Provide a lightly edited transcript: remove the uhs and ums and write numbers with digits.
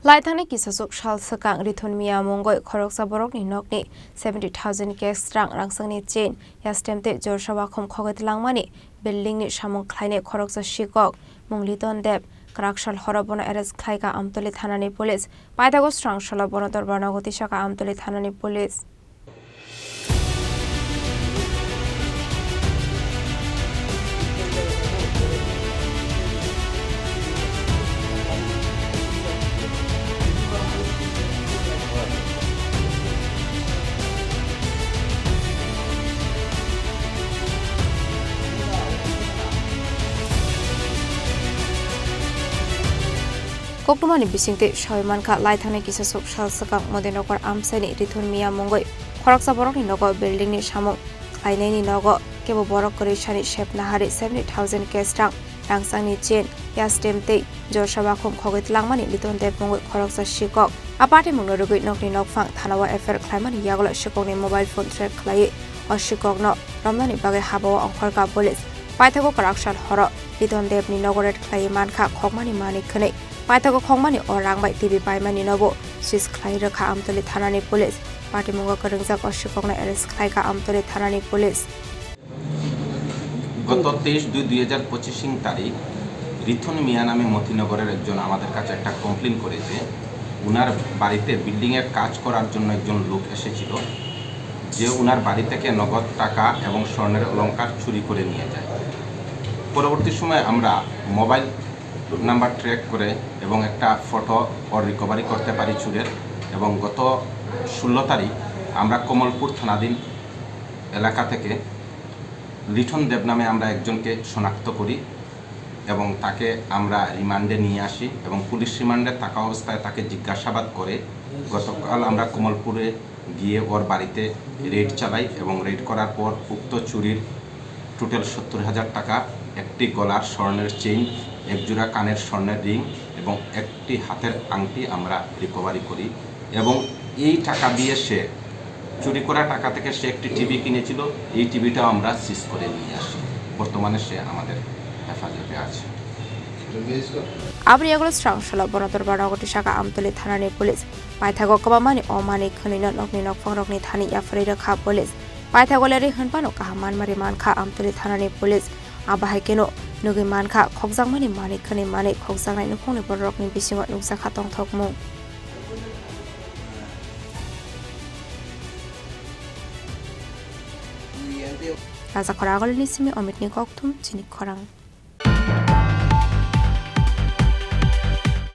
Laithangnai Kisa Swkang Khwnwi Mongoi Khokjakmani Nokni 70,000 cash rangsangni chain yastemte Jorshawakhom Khokjakmani building ni samung khlaine Khokjakmani Mungliton Deb Karakshal Horabona Eres Tikhlaikha Amtali Thanani Police Paitago Strang Shalabona Dorbanagoti Shaka Amtali Thanani Police Khokjakmani bisingte Shoimanka Laithangnai Kisa Swkang Modenokor Amsani Khwnwi Mongoi Khokjakmani Nogo building ni samung khlainai nogo kebo borok korishani shep nahari 70,000 cash rangsangni chain yastemte Jorshawakhom Khokjakmani liton deb mongoi Khokjakmani apate mungnorugui nokni nokfang thanawa affair khlaimani yagla Swkangni mobile phone track khlai o Swkangno ramnani bage habawa ongkhorka police paithago karakshal horo liton deb ni nogoret khlai mankha Khokjakmani mani khwnwi Paitago Khokjakmani orang bai TV paimani nobo sis Tikhlaikha Amtali Thanani Police Party Munga Khwnwi Swkang Eres Tikhlaikha Amtali Thanani Police গত 23/2/2025 তারিখ রিথন মিয়া নামে মতিনগরের একজন আমাদের কাছে একটা complain করেছে উনার বাড়িতে বিল্ডিং এর কাজ করার জন্য একজন লোক এসেছিল যে উনার বাড়ি থেকে নগদ টাকা এবং স্বর্ণের অলংকার চুরি করে নিয়ে যায় পরবর্তী সময়ে আমরা মোবাইল নাম্বার ট্র্যাক করে এবং একটা ফটো ও রিকভারি করতে পারি চুরের এবং গত 16 তারিখ আমরা কমলপুর থানাধীন এলাকা থেকে লিঠন দেব নামে আমরা একজনকে শনাক্ত করি এবং তাকে আমরা রিমান্ডে নিয়ে আসি এবং পুলিশ রিমান্ডে থাকা অবস্থায় তাকে জিজ্ঞাসাবাদ করে গতকাল আমরা কমলপুরে গিয়ে ওর বাড়িতে রেড চালাই এবং রেড করার পর উক্ত চুরির টোটাল 70,000 টাকা একটি গলার স্বর্ণের চেইন এক জোড়া কানের স্বর্ণের রিং এবং একটি হাতের আংটি আমরা রিকভারি করি এবং এই টাকা দিয়ে সে চুরি করা টাকা থেকে সে একটি টিভি কিনেছিল এই টিভিটাও আমরা সিজ করে নিয়ে আসি বর্তমানে সে আমাদের হেফাজতে আছে Abriagol Strang Shalabona Dorbanagoti Shaka Amtali Thanani Police Paitago Khokjakmani Omani Khwnwi Nokni Nokfang Rokni Thani Yafrida Kha Police Paitagoleri Hanpano Kahaman Mariman Kha Amtali Thanani Police Abahakeno Nugiman Kha Khokjakmani Mani Khwnwi Mani Khokjaknai Nukhongni Borokni Bisingo Nuksa Khatong Thokmung Raza Khorang Nisimi Omitni Koktum Chini Khorang